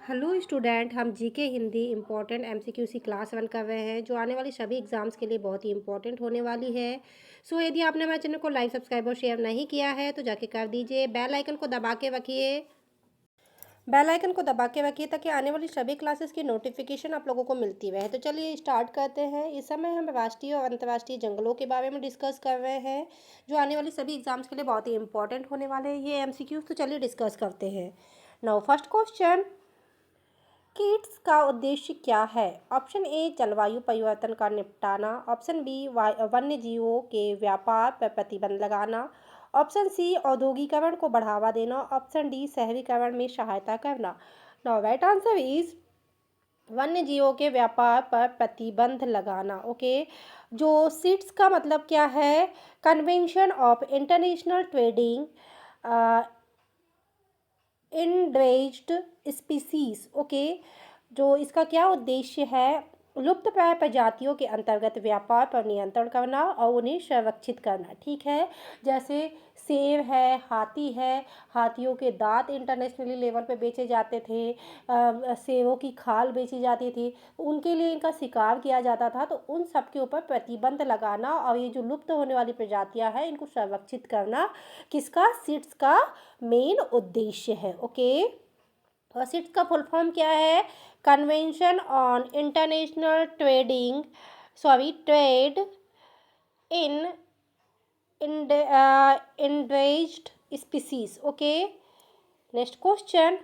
Hello student, हम GK Hindi important एमसीक्यूसी class 1 कर रहे हैं जो आने वाली सभी एग्जाम्स के लिए बहुत ही इंपॉर्टेंट होने वाली है। यदि आपने हमारे चैनल को लाइक सब्सक्राइब और शेयर नहीं किया है तो जाके कर दीजिए। बेल आइकन को दबा के रखिए। ताकि आने वाली सभी क्लासेस की नोटिफिकेशन आप लोगों को मिलती रहे। तो चलिए स्टार्ट करते हैं। इस समय हम राष्ट्रीय और अंतर्राष्ट्रीय जंगलों के बारे में डिस्कस कर रहे हैं जो आने वाली सभी एग्जाम्स के लिए बहुत ही इंपॉर्टेंट होने वाले हैं ये एमसीक्यूज। तो चलिए डिस्कस करते हैं। नाउ फर्स्ट क्वेश्चन, कीट्स का उद्देश्य क्या है? ऑप्शन ए जलवायु परिवर्तन का निपटाना, ऑप्शन बी वन्य जीवों के व्यापार पर प्रतिबंध लगाना, ऑप्शन सी औद्योगिकरण को बढ़ावा देना, ऑप्शन डी शहरीकरण में सहायता करना। नाउ राइट आंसर इज वन्य जीवों के व्यापार पर प्रतिबंध लगाना। ओके, जो सीट्स का मतलब क्या है? Convention of international trading invasive species. Okay, जो इसका क्या उद्देश्य है? लुप्तप्राय प्रजातियों के अंतर्गत व्यापार पर नियंत्रण करना और उन्हें संरक्षित करना। ठीक है, जैसे सेब है, हाथी है, हाथियों के दांत इंटरनेशनली लेवल पे बेचे जाते थे, सेबों की खाल बेची जाती थी, उनके लिए इनका शिकार किया जाता था। तो उन सब के ऊपर प्रतिबंध लगाना और ये जो लुप्त होने वाली प्रजातियां हैं इनको संरक्षित करना किसका? सीट्स का मेन उद्देश्य है। ओके, और सीट्स का फुल फॉर्म क्या है? Convention on international trade in invasive species. Okay, next question,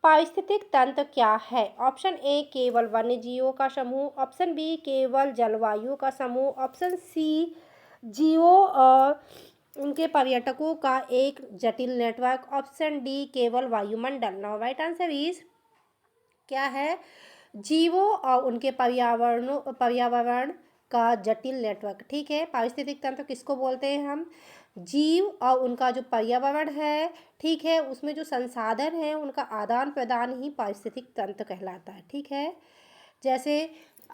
पारिस्थितिक तंत्र क्या है? ऑप्शन ए केवल वन्य जीवों का समूह, ऑप्शन बी केवल जलवायु का समूह, ऑप्शन सी जीवों और उनके पर्यटकों का एक जटिल नेटवर्क, ऑप्शन डी केवल वायुमंडल। नाउ राइट आंसर इज क्या है? जीवों और उनके पर्यावरण का जटिल नेटवर्क। ठीक है, पारिस्थितिक तंत्र किसको बोलते हैं हम? जीव और उनका जो पर्यावरण है, ठीक है, उसमें जो संसाधन है उनका आदान प्रदान ही पारिस्थितिक तंत्र कहलाता है। ठीक है, जैसे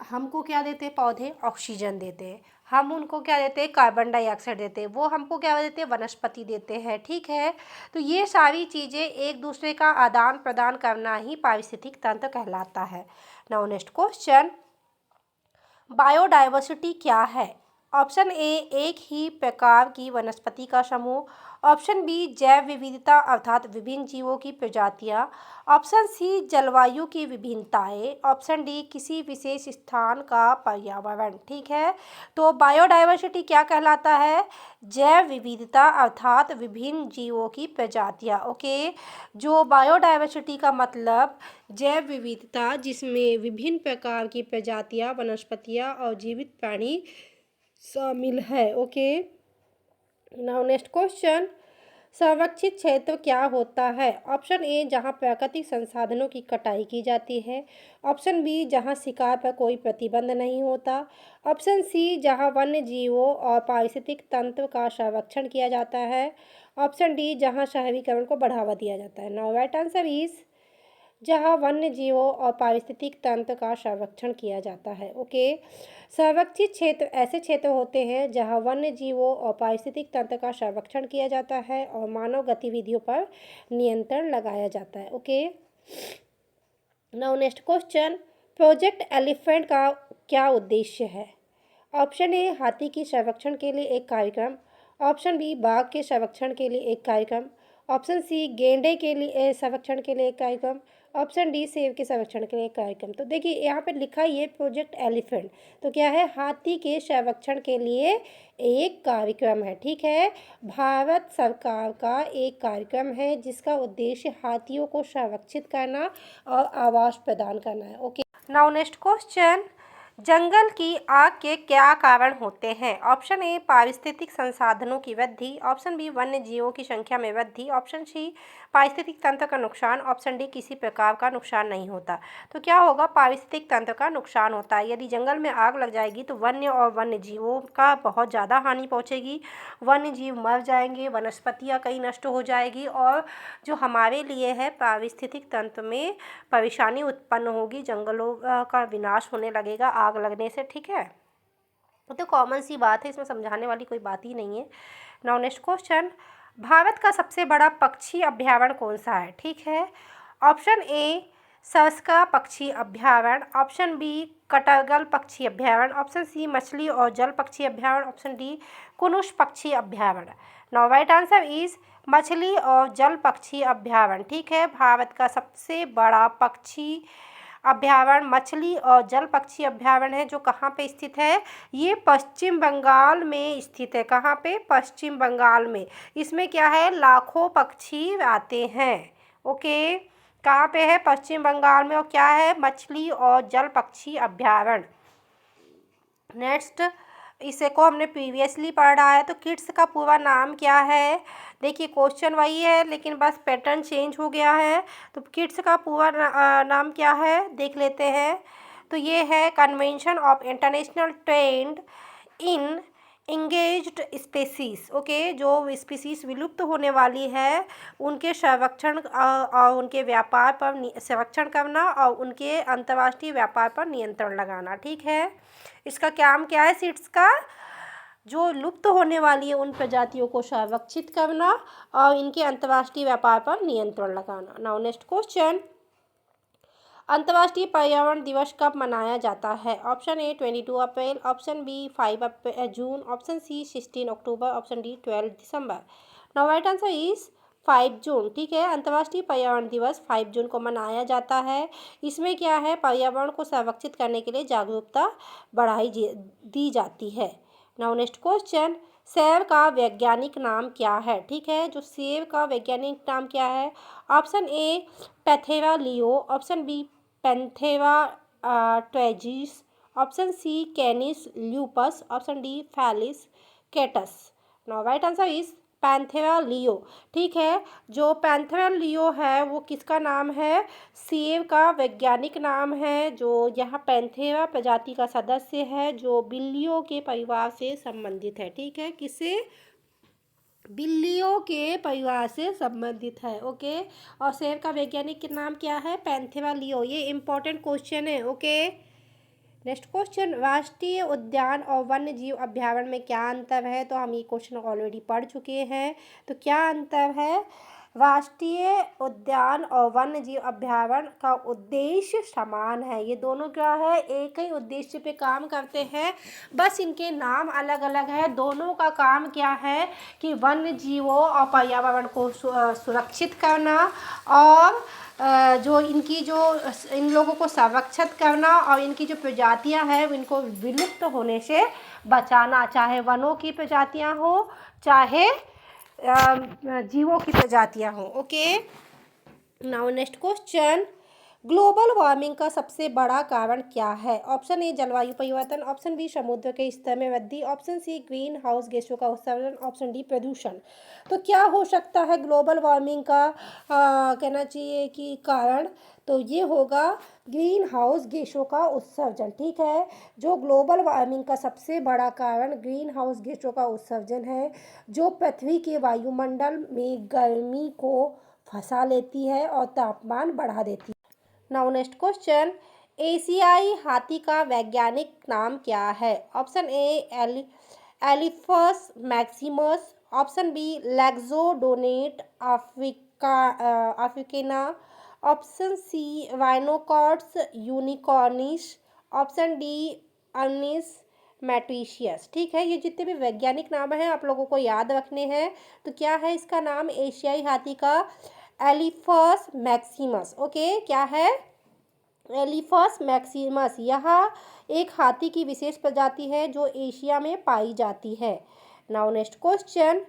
हमको क्या देते हैं? पौधे ऑक्सीजन देते हैं, हम उनको क्या देते हैं? कार्बन डाइऑक्साइड देते हैं, वो हमको क्या देते हैं? वनस्पति देते हैं। ठीक है, तो ये सारी चीज़ें एक दूसरे का आदान प्रदान करना ही पारिस्थितिक तंत्र कहलाता है। नाउ नेक्स्ट क्वेश्चन, बायोडाइवर्सिटी क्या है? ऑप्शन ए एक ही प्रकार की वनस्पति का समूह, ऑप्शन बी जैव विविधता अर्थात विभिन्न जीवों की प्रजातियां, ऑप्शन सी जलवायु की विभिन्नताएं, ऑप्शन डी किसी विशेष स्थान का पर्यावरण। ठीक है, तो बायोडाइवर्सिटी क्या कहलाता है? जैव विविधता अर्थात विभिन्न जीवों की प्रजातियां। ओके, जो बायोडाइवर्सिटी का मतलब जैव विविधता जिसमें विभिन्न प्रकार की प्रजातियां, वनस्पतियां और जीवित प्राणी शामिल है। ओके, नाउ नेक्स्ट क्वेश्चन, संरक्षित क्षेत्र क्या होता है? ऑप्शन ए जहां प्राकृतिक संसाधनों की कटाई की जाती है, ऑप्शन बी जहां शिकार पर कोई प्रतिबंध नहीं होता, ऑप्शन सी जहां वन्य जीवों और पारिस्थितिक तंत्र का संरक्षण किया जाता है, ऑप्शन डी जहां शहरीकरण को बढ़ावा दिया जाता है। नाउ राइट आंसर इज जहाँ वन्य जीवों और पारिस्थितिक तंत्र का संरक्षण किया जाता है। ओके, संरक्षित क्षेत्र ऐसे क्षेत्र होते हैं जहाँ वन्य जीवों और पारिस्थितिक तंत्र का संरक्षण किया जाता है और मानव गतिविधियों पर नियंत्रण लगाया जाता है। Okay, now next question, project elephant का क्या उद्देश्य है? ऑप्शन ए हाथी की संरक्षण के लिए एक कार्यक्रम, ऑप्शन बी बाघ के संरक्षण के लिए एक कार्यक्रम, ऑप्शन सी गेंडे के लिए संरक्षण के लिए एक कार्यक्रम, ऑप्शन डी सेब के संरक्षण के लिए एक कार्यक्रम। तो देखिए यहाँ पे लिखा ही है प्रोजेक्ट एलिफेंट, तो क्या है? हाथी के संरक्षण के लिए एक कार्यक्रम है। ठीक है, भारत सरकार का एक कार्यक्रम है जिसका उद्देश्य हाथियों को संरक्षित करना और आवास प्रदान करना है। ओके, नाउ नेक्स्ट क्वेश्चन, जंगल की आग के क्या कारण होते हैं? ऑप्शन ए पारिस्थितिक संसाधनों की वृद्धि, ऑप्शन बी वन्य जीवों की संख्या में वृद्धि, ऑप्शन सी पारिस्थितिक तंत्र का नुकसान, ऑप्शन डी किसी प्रकार का नुकसान नहीं होता। तो क्या होगा? पारिस्थितिक तंत्र का नुकसान होता है। यदि जंगल में आग लग जाएगी तो वन्य और वन्य जीवों का बहुत ज़्यादा हानि पहुँचेगी, वन्य जीव मर जाएंगे, वनस्पतियाँ कई नष्ट हो जाएगी और जो हमारे लिए है पारिस्थितिक तंत्र में परेशानी उत्पन्न होगी, जंगलों का विनाश होने लगेगा आग लगने से। ठीक है, तो कॉमन सी बात है, इसमें समझाने वाली कोई बात ही नहीं है। नाउ नेक्स्ट क्वेश्चन, भारत का सबसे बड़ा पक्षी अभ्यारण्य कौन सा है? ठीक है, ऑप्शन ए सस्का पक्षी अभ्यारण्य, ऑप्शन बी कटरगल पक्षी अभ्यारण्य, ऑप्शन सी मछली और जल पक्षी अभ्यारण्य, ऑप्शन डी कुनुष पक्षी अभ्यारण्य। नाउ राइट आंसर इज मछली और जल पक्षी अभ्यारण्य। ठीक है, भारत का सबसे बड़ा पक्षी अभ्यारण्य मछली और जल पक्षी अभ्यारण्य है, जो कहाँ पे स्थित है? ये पश्चिम बंगाल में स्थित है। कहाँ पे? पश्चिम बंगाल में। इसमें क्या है? लाखों पक्षी आते हैं। ओके, कहाँ पे है? पश्चिम बंगाल में। और क्या है? मछली और जल पक्षी अभ्यारण्य। नेक्स्ट, इसे को हमने प्रीवियसली पढ़ा है। तो किट्स का पूरा नाम क्या है? देखिए, क्वेश्चन वही है, लेकिन बस पैटर्न चेंज हो गया है। तो किट्स का पूरा नाम क्या है, देख लेते हैं। तो ये है convention of international trade in engaged species. Okay, जो स्पीसीज विलुप्त होने वाली है उनके संरक्षण और उनके व्यापार पर संरक्षण करना और उनके अंतर्राष्ट्रीय व्यापार पर नियंत्रण लगाना। ठीक है, इसका काम क्या है? सीट्स का जो लुप्त होने वाली है उन प्रजातियों को संरक्षित करना और इनके अंतर्राष्ट्रीय व्यापार पर नियंत्रण लगाना। नाउ नेक्स्ट क्वेश्चन, अंतर्राष्ट्रीय पर्यावरण दिवस कब मनाया जाता है? Option A 22 April, option B 5 June, option C 16 October, option D 12 December. Now right answer is 5 June. ठीक है, अंतर्राष्ट्रीय पर्यावरण दिवस 5 जून को मनाया जाता है। इसमें क्या है? पर्यावरण को संरक्षित करने के लिए जागरूकता दी जाती है। नाउ नेक्स्ट क्वेश्चन, सेब का वैज्ञानिक नाम क्या है? ठीक है, जो सेब का वैज्ञानिक नाम क्या है? Option A Panthera leo, option B Panthera tigris, option C Canis lupus, option D Felis catus. Now right answer is Panthera leo. ठीक है, जो पैंथेरा लियो है वो किसका नाम है? सेब का वैज्ञानिक नाम है, जो यहाँ पैंथेरा प्रजाति का सदस्य है, जो बिल्लियों के परिवार से संबंधित है। ठीक है, किससे? बिल्लियों के परिवार से संबंधित है। ओके, और सेब का वैज्ञानिक नाम क्या है? Panthera leo. ये इंपॉर्टेंट क्वेश्चन है। ओके, नेक्स्ट क्वेश्चन, राष्ट्रीय उद्यान और वन्य जीव अभ्यारण्य में क्या अंतर है? तो हम ये क्वेश्चन ऑलरेडी पढ़ चुके हैं। तो क्या अंतर है? राष्ट्रीय उद्यान और वन्य जीव अभ्यारण्य का उद्देश्य समान है। ये दोनों क्या है? एक ही उद्देश्य पे काम करते हैं, बस इनके नाम अलग अलग है। दोनों का काम क्या है कि वन्य जीवों और पर्यावरण को सुरक्षित करना और जो इन लोगों को संरक्षित करना और इनकी जो प्रजातियां हैं इनको विलुप्त होने से बचाना, चाहे वनों की प्रजातियां हो चाहे जीवों की प्रजातियां हो। Okay, now next question, global warming का सबसे बड़ा कारण क्या है? ऑप्शन ए जलवायु परिवर्तन, ऑप्शन बी समुद्र के स्तर में वृद्धि, ऑप्शन सी ग्रीन हाउस गैसों का उत्सर्जन, ऑप्शन डी प्रदूषण। तो क्या हो सकता है ग्लोबल वार्मिंग का कहना चाहिए कि कारण? तो ये होगा ग्रीन हाउस गैसों का उत्सर्जन। ठीक है, जो ग्लोबल वार्मिंग का सबसे बड़ा कारण ग्रीन हाउस गैसों का उत्सर्जन है, जो पृथ्वी के वायुमंडल में गर्मी को फंसा लेती है और तापमान बढ़ा देती है। नाउ नेक्स्ट क्वेश्चन, एशियाई हाथी का वैज्ञानिक नाम क्या है? Option A Elephas maximus, option B Loxodonta africana, option C Rhinoceros unicornis, option D Ursus maritimus. ठीक है, ये जितने भी वैज्ञानिक नाम हैं आप लोगों को याद रखने हैं। तो क्या है इसका नाम एशियाई हाथी का? Elephas maximus. ओके, क्या है? Elephas maximus. यह एक हाथी की विशेष प्रजाति है जो एशिया में पाई जाती है। Now next question,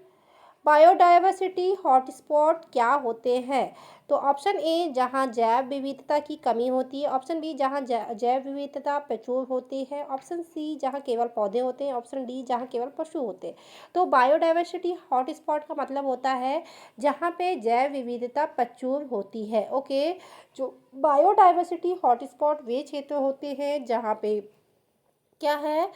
biodiversity hotspot क्या होते हैं? तो ऑप्शन ए जहां जैव विविधता की कमी होती है, ऑप्शन बी जहां जैव विविधता प्रचुर होती है, ऑप्शन सी जहां केवल पौधे होते हैं, ऑप्शन डी जहां केवल पशु होते हैं। तो बायोडायवर्सिटी हॉटस्पॉट का मतलब होता है जहां पे जैव विविधता प्रचुर होती है। ओके, जो बायोडायवर्सिटी हॉटस्पॉट वे क्षेत्र होते हैं जहाँ पे क्या है?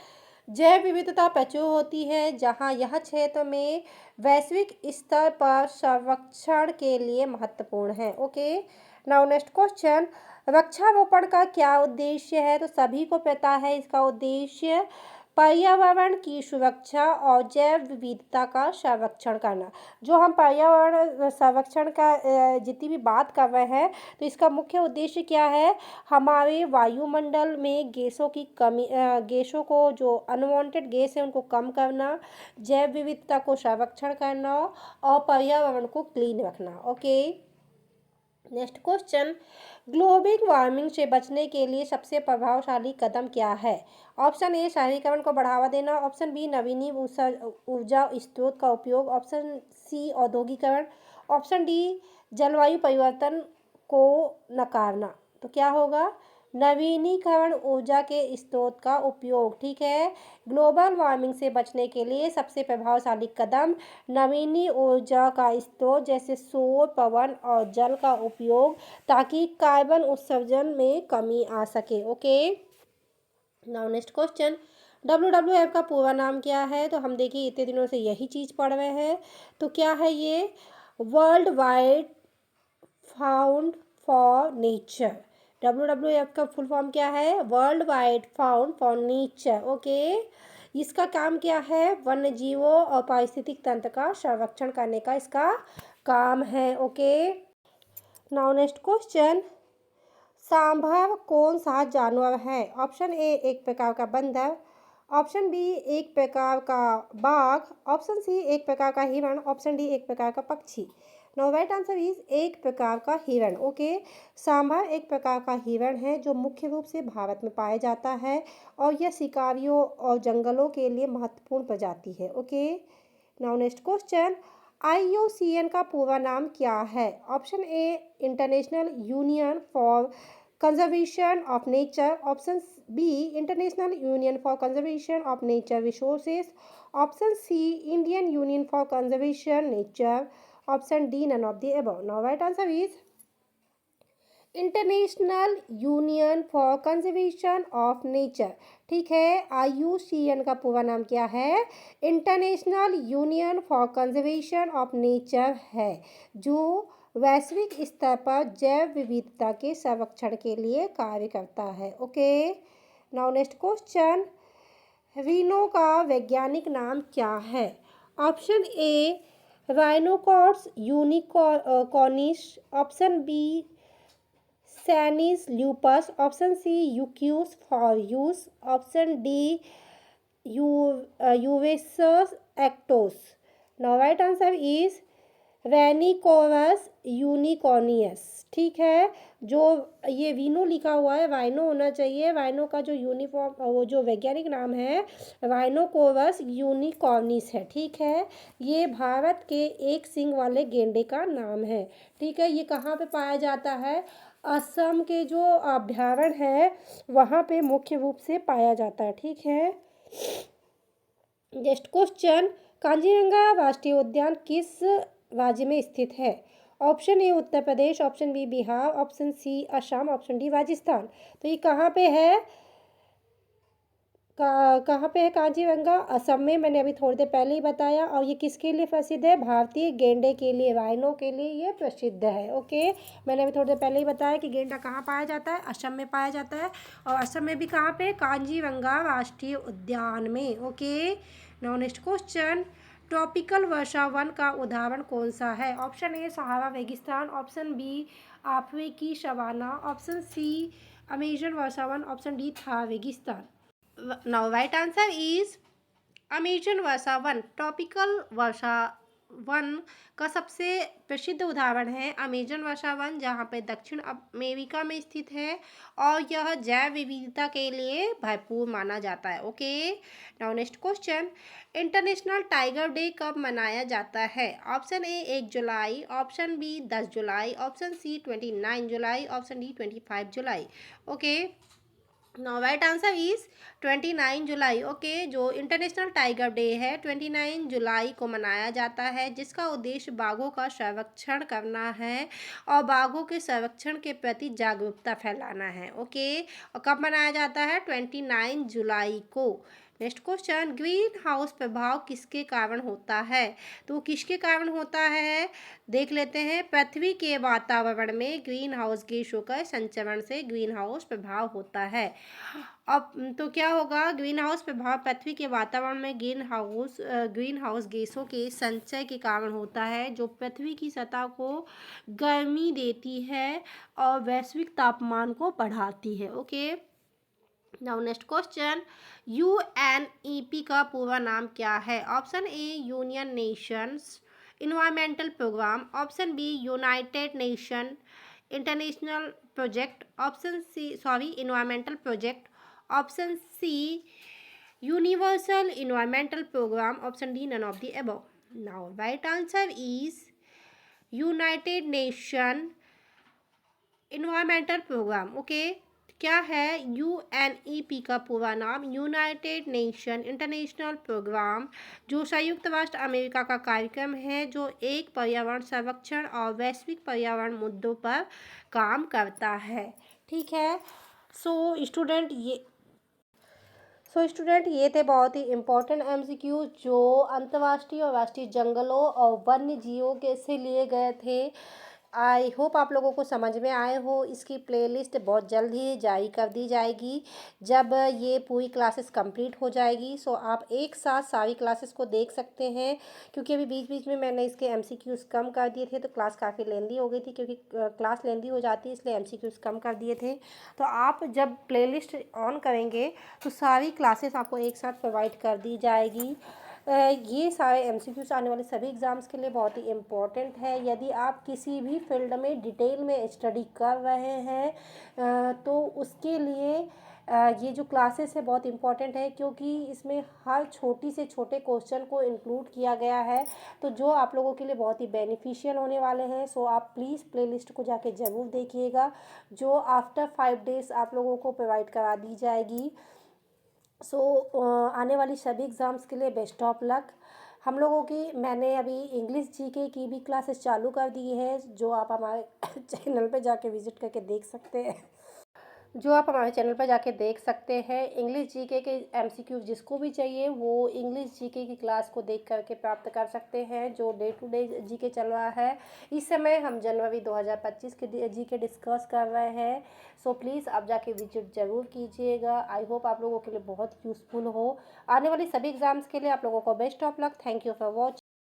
जैव विविधता प्रचुर होती है, जहां यह क्षेत्र में वैश्विक स्तर पर संरक्षण के लिए महत्वपूर्ण है। ओके, नाउ नेक्स्ट क्वेश्चन, वृक्षारोपण का क्या उद्देश्य है? तो सभी को पता है इसका उद्देश्य पर्यावरण की सुरक्षा और जैव विविधता का संरक्षण करना। जो हम पर्यावरण संरक्षण का जितनी भी बात कर रहे हैं, तो इसका मुख्य उद्देश्य क्या है? हमारे वायुमंडल में गैसों की कमी, गैसों को जो अनवांटेड गैस है उनको कम करना, जैव विविधता को संरक्षण करना और पर्यावरण को क्लीन रखना। Okay, next question, global warming से बचने के लिए सबसे प्रभावशाली कदम क्या है? ऑप्शन ए शहरीकरण को बढ़ावा देना, ऑप्शन बी नवीनी ऊर्जा स्रोत का उपयोग, ऑप्शन सी औद्योगिकरण, ऑप्शन डी जलवायु परिवर्तन को नकारना। तो क्या होगा? नवीनीकरण ऊर्जा के स्रोत का उपयोग। ठीक है, ग्लोबल वार्मिंग से बचने के लिए सबसे प्रभावशाली कदम नवीनी ऊर्जा का स्रोत जैसे सौर, पवन और जल का उपयोग, ताकि कार्बन उत्सर्जन में कमी आ सके। Okay, now next question, WWF का पूरा नाम क्या है? तो हम देखिए इतने दिनों से यही चीज़ पढ़ रहे हैं, तो क्या है ये? World wide found for nature. WWF का फुल फॉर्म क्या है? World wide found for nature. Okay, इसका काम क्या है? वन्य जीवों और पारिस्थितिक तंत्र का संरक्षण करने का इसका काम है। Okay, now next question, sambar कौन सा जानवर है? ऑप्शन ए एक प्रकार का बंदर, ऑप्शन बी एक प्रकार का बाघ, ऑप्शन सी एक प्रकार का हिरण, ऑप्शन डी एक प्रकार का पक्षी। नाउ राइट आंसर इज एक प्रकार का हिरण। ओके, सांभर एक प्रकार का हिरण है जो मुख्य रूप से भारत में पाया जाता है और यह शिकारियों और जंगलों के लिए महत्वपूर्ण प्रजाति है। Okay, now next question, IUCN का पूरा नाम क्या है? Option A international union for conservation of nature, option B international union for conservation of nature resources, option C Indian union for conservation nature, option D none of the above. Now right answer is international union for conservation of nature. ठीक है, IUCN का पूरा नाम क्या है? International union for conservation of nature है, जो वैश्विक स्तर पर जैव विविधता के संरक्षण के लिए कार्य करता है। Okay, now next question, rhino का वैज्ञानिक नाम क्या है? Option A Rhinoceros unicornis, option B Canis lupus, option C Equus ferus, option D Ursus arctos. Now right answer is Rhinoceros unicornis. ठीक है, जो ये वीनो लिखा हुआ है वाइनो होना चाहिए। वाइनो का जो यूनिफॉर्म वो जो वैज्ञानिक नाम है राइनोकोरस यूनिकॉर्निस है। ठीक है, ये भारत के एक सींग वाले गेंडे का नाम है। ठीक है, ये कहाँ पे पाया जाता है? असम के जो अभ्यारण्य है वहाँ पे मुख्य रूप से पाया जाता है। ठीक है, नेक्स्ट क्वेश्चन, कांजीरंगा राष्ट्रीय उद्यान किस राज्य में स्थित है? Option A Uttar Pradesh, option B Bihar, option C Assam, option D Rajasthan. तो ये कहाँ पे है? कहाँ पे है कांजीरंगा? असम में। मैंने अभी थोड़ी देर पहले ही बताया। और ये किसके लिए प्रसिद्ध है? भारतीय गेंडे के लिए, राइनो के लिए ये प्रसिद्ध है। ओके, मैंने अभी थोड़ी देर पहले ही बताया कि गेंडा कहाँ पाया जाता है? असम में पाया जाता है। और असम में भी कहाँ पे? कांजीरंगा राष्ट्रीय उद्यान में। Okay, now next question, tropical वर्षा वन का उदाहरण कौन सा है? ऑप्शन ए सहारा रेगिस्तान, ऑप्शन बी अफ्रीकी सवाना, ऑप्शन सी अमेजन वर्षा वन, ऑप्शन डी थार रेगिस्तान। Now right answer is Amazon वर्षा वन। ट्रॉपिकल वर्षा वन का सबसे प्रसिद्ध उदाहरण है अमेजन वर्षा वन, जहाँ पे दक्षिण अमेरिका में स्थित है और यह जैव विविधता के लिए भरपूर माना जाता है। Okay, now next question, international tiger day कब मनाया जाता है? Option A 1 July, option B 10 July, option C 29 July, option D 25 July. Okay, now right answer is 29 July. Okay, जो इंटरनेशनल टाइगर डे है 29 जुलाई को मनाया जाता है, जिसका उद्देश्य बाघों का संरक्षण करना है और बाघों के संरक्षण के प्रति जागरूकता फैलाना है। ओके, और कब मनाया जाता है? 29 जुलाई को। नेक्स्ट क्वेश्चन, ग्रीन हाउस प्रभाव किसके कारण होता है? तो किसके कारण होता है देख लेते हैं। पृथ्वी के वातावरण में ग्रीन हाउस गैसों का संचरण से ग्रीन हाउस प्रभाव होता है। अब तो क्या होगा, ग्रीन हाउस प्रभाव पृथ्वी के वातावरण में ग्रीन हाउस गैसों के संचय के कारण होता है, जो पृथ्वी की सतह को गर्मी देती है और वैश्विक तापमान को बढ़ाती है। Okay, now next question, UNEP का पूरा नाम क्या है? Option A union nations environmental programme, option B united nation international project, option C environmental project, option C universal environmental programme, option D none of the above. Now right answer is united nation environmental programme. Okay, क्या है UNEP का पूरा नाम? United nation international programme, जो संयुक्त राष्ट्र America का कार्यक्रम है, जो एक पर्यावरण संरक्षण और वैश्विक पर्यावरण मुद्दों पर काम करता है। ठीक है, सो स्टूडेंट ये थे बहुत ही इम्पोर्टेंट एमसीक्यू जो अंतर्राष्ट्रीय और राष्ट्रीय जंगलों और वन्य जीवों के से लिए गए थे। आई होप आप लोगों को समझ में आए हो। इसकी प्लेलिस्ट बहुत जल्द ही जारी कर दी जाएगी जब ये पूरी क्लासेस कंप्लीट हो जाएगी। सो आप एक साथ सारी क्लासेस को देख सकते हैं, क्योंकि अभी बीच बीच में मैंने इसके एमसीक्यूज़ कम कर दिए थे, तो क्लास काफ़ी लेंदी हो गई थी, क्योंकि क्लास लेंदी हो जाती है इसलिए एमसीक्यूज़ कम कर दिए थे। तो आप जब प्लेलिस्ट ऑन करेंगे तो सारी क्लासेस आपको एक साथ प्रोवाइड कर दी जाएगी। ये सारे एमसीक्यूज़ आने वाले सभी एग्ज़ाम्स के लिए बहुत ही इम्पोर्टेंट है। यदि आप किसी भी फील्ड में डिटेल में स्टडी कर रहे हैं तो उसके लिए ये जो क्लासेस है बहुत इम्पॉर्टेंट है, क्योंकि इसमें हर छोटी से छोटे क्वेश्चन को इंक्लूड किया गया है, तो जो आप लोगों के लिए बहुत ही बेनिफिशियल होने वाले हैं। सो आप प्लीज़ प्लेलिस्ट को जाके ज़रूर देखिएगा, जो आफ्टर 5 डेज़ आप लोगों को प्रोवाइड करा दी जाएगी। सो आने वाली सभी एग्ज़ाम्स के लिए बेस्ट ऑफ लक। हम लोगों की मैंने अभी इंग्लिश जीके की भी क्लासेस चालू कर दी है, जो आप हमारे चैनल पे जाके विज़िट करके देख सकते हैं। इंग्लिश जीके के एमसीक्यू जिसको भी चाहिए वो इंग्लिश जीके की क्लास को देख करके प्राप्त कर सकते हैं, जो डे टू डे जीके चल रहा है। इस समय हम जनवरी 2025 के जीके डिस्कस कर रहे हैं। सो प्लीज़ आप जाके विजिट ज़रूर कीजिएगा। आई होप आप लोगों के लिए बहुत यूज़फुल हो। आने वाली सभी एग्ज़ाम्स के लिए आप लोगों को best of luck. Thank you for watching.